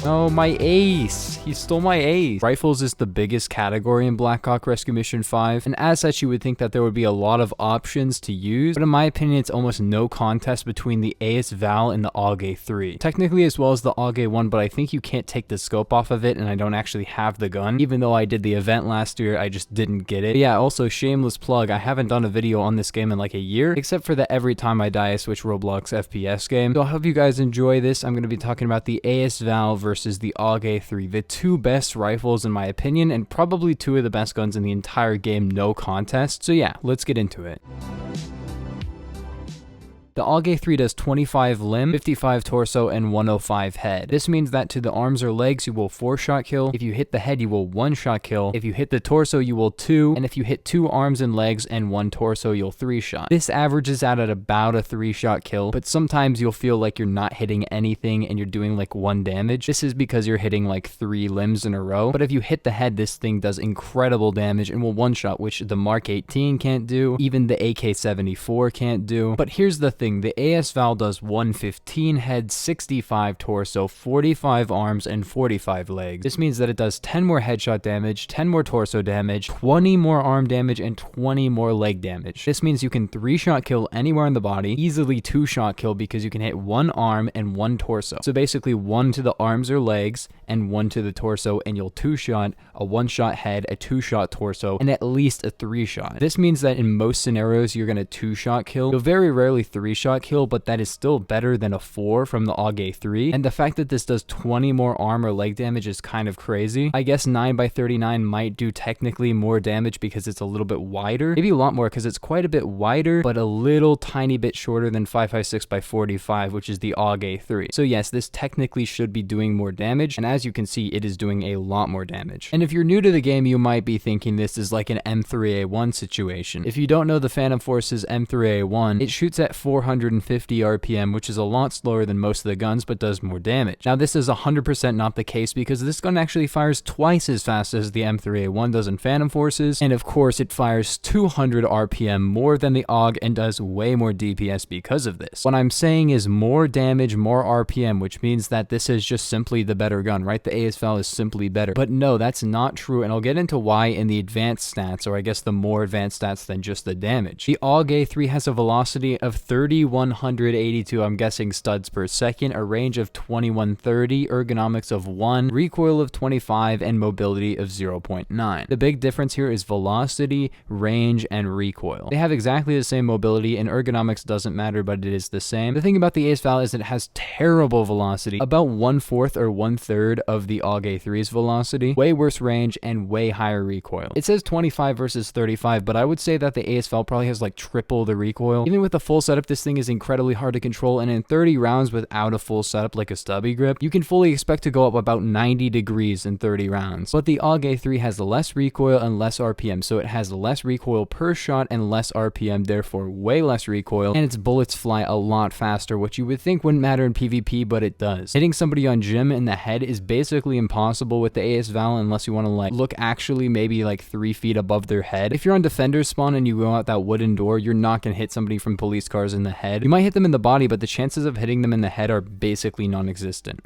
Oh, my ace. He stole my ace. Rifles is the biggest category in Blackhawk Rescue Mission 5, and as such you would think that there would be a lot of options to use, but in my opinion it's almost no contest between the asval and the AUG A3. Technically as well as the AUG A1, but I think you can't take the scope off of it, and I don't actually have the gun. Even though I did the event last year, I just didn't get it. But yeah, also shameless plug, I haven't done a video on this game in like a year, except for the every time I die I switch ROBLOX FPS game. So I hope you guys enjoy this. I'm going to be talking about the asval versus the AUG A3, the two best rifles in my opinion, and probably two of the best guns in the entire game, no contest. So yeah, let's get into it. The AUG A3 does 25 limb, 55 torso, and 105 head. This means that to the arms or legs, you will 4-shot kill. If you hit the head, you will 1-shot kill. If you hit the torso, you will 2. And if you hit 2 arms and legs and 1 torso, you'll 3-shot. This averages out at about a 3-shot kill, but sometimes you'll feel like you're not hitting anything and you're doing like 1 damage. This is because you're hitting like 3 limbs in a row. But if you hit the head, this thing does incredible damage and will 1-shot, which the Mark 18 can't do, even the AK-74 can't do. But here's the thing, the asval does 115 head, 65 torso, 45 arms, and 45 legs. This means that it does 10 more headshot damage, 10 more torso damage, 20 more arm damage, and 20 more leg damage. This means you can 3-shot kill anywhere in the body, easily 2-shot kill because you can hit 1 arm and 1 torso. So basically 1 to the arms or legs and 1 to the torso, and you'll 2-shot, a 1-shot head, a 2-shot torso, and at least a 3-shot. This means that in most scenarios you're going to 2-shot kill. You'll very rarely 3-shot kill, but that is still better than a 4 from the AUG A3, and the fact that this does 20 more arm or leg damage is kind of crazy. I guess 9x39 might do technically more damage because it's a little bit wider, maybe a lot more because it's quite a bit wider, but a little tiny bit shorter than 5.56x45, which is the AUG A3. So yes, this technically should be doing more damage, and as you can see, it is doing a lot more damage. And if you're new to the game, you might be thinking this is like an M3A1 situation. If you don't know the Phantom Force's M3A1, it shoots at 450 RPM, which is a lot slower than most of the guns, but does more damage. Now this is 100% not the case because this gun actually fires twice as fast as the M3A1 does in Phantom Forces, and of course it fires 200 RPM more than the AUG and does way more DPS because of this. What I'm saying is more damage, more RPM, which means that this is just simply the better gun, right? The asval is simply better. But no, that's not true, and I'll get into why in the advanced stats, or I guess the more advanced stats than just the damage. The AUG A3 has a velocity of 3,182, I'm guessing, studs per second, a range of 2130, ergonomics of 1, recoil of 25, and mobility of 0.9. The big difference here is velocity, range, and recoil. They have exactly the same mobility, and ergonomics doesn't matter, but it is the same. The thing about the asval is it has terrible velocity, about 1/4 or 1/3 of the AUG A3's velocity, way worse range, and way higher recoil. It says 25 versus 35, but I would say that the asval probably has like triple the recoil. Even with a full setup, this thing is incredibly hard to control, and in 30 rounds without a full setup like a stubby grip, you can fully expect to go up about 90 degrees in 30 rounds. But the AUG A3 has less recoil and less RPM, so it has less recoil per shot and less RPM, therefore way less recoil, and its bullets fly a lot faster, which you would think wouldn't matter in PvP, but it does. Hitting somebody on gym in the head is basically impossible with the asval unless you want to like look actually maybe like 3 feet above their head. If you're on defender's spawn and you go out that wooden door, you're not going to hit somebody from police cars in the head. You might hit them in the body, but the chances of hitting them in the head are basically non-existent.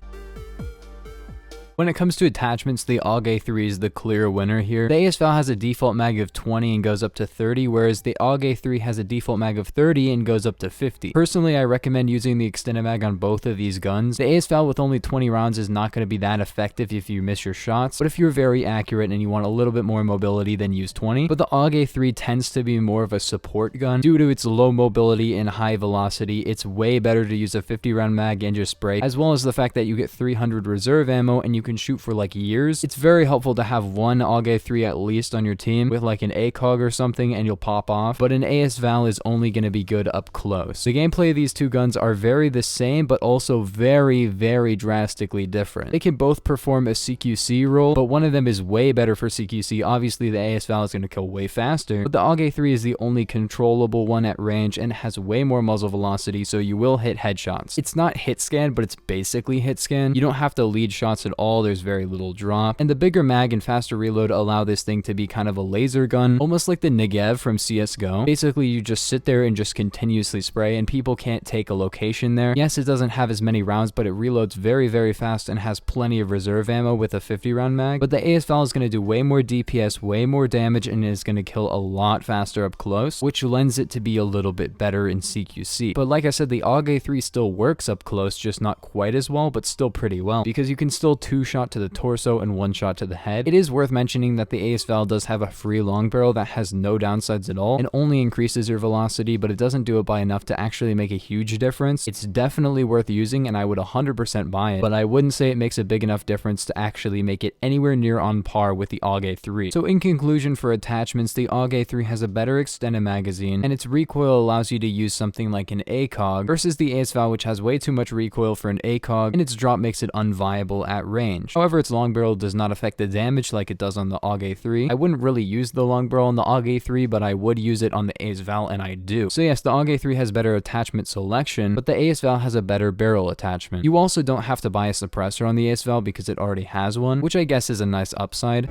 When it comes to attachments, the AUG A3 is the clear winner here. The asval has a default mag of 20 and goes up to 30, whereas the AUG A3 has a default mag of 30 and goes up to 50. Personally, I recommend using the extended mag on both of these guns. The asval with only 20 rounds is not going to be that effective if you miss your shots, but if you're very accurate and you want a little bit more mobility, then use 20. But the AUG A3 tends to be more of a support gun. Due to its low mobility and high velocity, it's way better to use a 50 round mag and just spray, as well as the fact that you get 300 reserve ammo and you can shoot for like years. It's very helpful to have one AUG A3 at least on your team with like an ACOG or something and you'll pop off, but an asval is only going to be good up close. The gameplay of these two guns are very the same, but also very, very drastically different. They can both perform a CQC role, but one of them is way better for CQC. Obviously the asval is going to kill way faster, but the AUG A3 is the only controllable one at range and has way more muzzle velocity, so you will hit headshots. It's not hit scan, but it's basically hit scan. You don't have to lead shots at all. fall, there's very little drop, and the bigger mag and faster reload allow this thing to be kind of a laser gun, almost like the Negev from CSGO. Basically, you just sit there and just continuously spray, and people can't take a location there. Yes, it doesn't have as many rounds, but it reloads very, very fast and has plenty of reserve ammo with a 50 round mag. But the asval is going to do way more DPS, way more damage, and is going to kill a lot faster up close, which lends it to be a little bit better in CQC. But like I said, the AUG A3 still works up close, just not quite as well, but still pretty well, because you can still 2-shot to the torso and 1-shot to the head. It is worth mentioning that the asval does have a free long barrel that has no downsides at all and only increases your velocity, but it doesn't do it by enough to actually make a huge difference. It's definitely worth using, and I would 100% buy it, but I wouldn't say it makes a big enough difference to actually make it anywhere near on par with the AUG A3. So in conclusion, for attachments, the AUG A3 has a better extended magazine, and its recoil allows you to use something like an ACOG versus the asval, which has way too much recoil for an ACOG, and its drop makes it unviable at range. However, its long barrel does not affect the damage like it does on the AUG A3. I wouldn't really use the long barrel on the AUG A3, but I would use it on the asval, and I do. So yes, the AUG A3 has better attachment selection, but the asval has a better barrel attachment. You also don't have to buy a suppressor on the asval because it already has one, which I guess is a nice upside.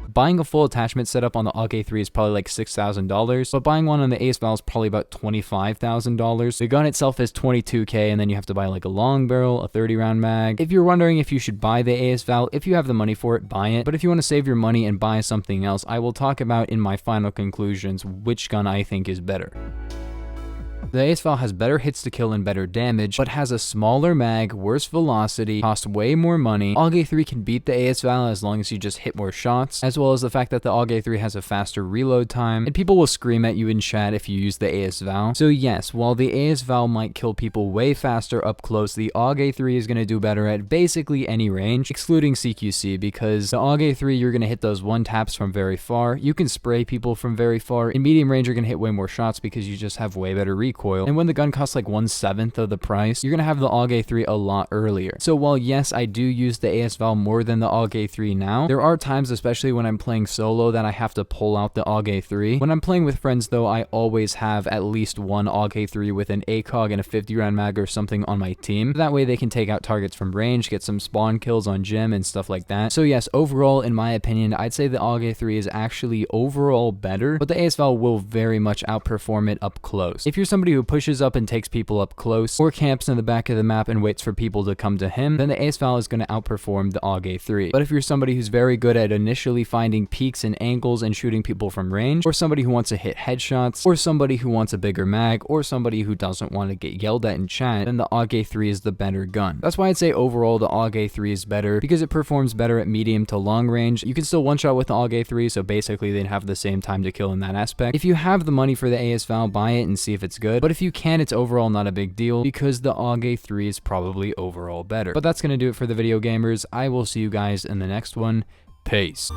Buying a full attachment setup on the AUG A3 is probably like $6,000, but buying one on the asval is probably about $25,000. The gun itself is $22K, and then you have to buy like a long barrel, a 30 round mag. If you're wondering if you should buy the asval, if you have the money for it, buy it. But if you want to save your money and buy something else, I will talk about in my final conclusions which gun I think is better. The asval has better hits to kill and better damage, but has a smaller mag, worse velocity, costs way more money. AUG A3 can beat the asval as long as you just hit more shots, as well as the fact that the AUG A3 has a faster reload time, and people will scream at you in chat if you use the asval. So yes, while the asval might kill people way faster up close, the AUG A3 is going to do better at basically any range, excluding CQC, because the AUG A3, you're going to hit those one taps from very far. You can spray people from very far. In medium range, you're going to hit way more shots because you just have way better recoil. And when the gun costs like 1/7 of the price, you're going to have the AUG A3 a lot earlier. So while yes, I do use the asval more than the AUG A3 now, there are times, especially when I'm playing solo, that I have to pull out the AUG A3. When I'm playing with friends though, I always have at least one AUG A3 with an ACOG and a 50 round mag or something on my team. That way they can take out targets from range, get some spawn kills on gym and stuff like that. So yes, overall, in my opinion, I'd say the AUG A3 is actually overall better, but the asval will very much outperform it up close. If you're somebody who pushes up and takes people up close, or camps in the back of the map and waits for people to come to him, then the asval is going to outperform the AUG A3. But if you're somebody who's very good at initially finding peaks and angles and shooting people from range, or somebody who wants to hit headshots, or somebody who wants a bigger mag, or somebody who doesn't want to get yelled at in chat, then the AUG A3 is the better gun. That's why I'd say overall the AUG A3 is better, because it performs better at medium to long range. You can still one-shot with the AUG A3, so basically they'd have the same time to kill in that aspect. If you have the money for the asval, buy it and see if it's good, but if you can, it's overall not a big deal because the AUG A3 is probably overall better. But that's going to do it for the video gamers. I will see you guys in the next one. Peace.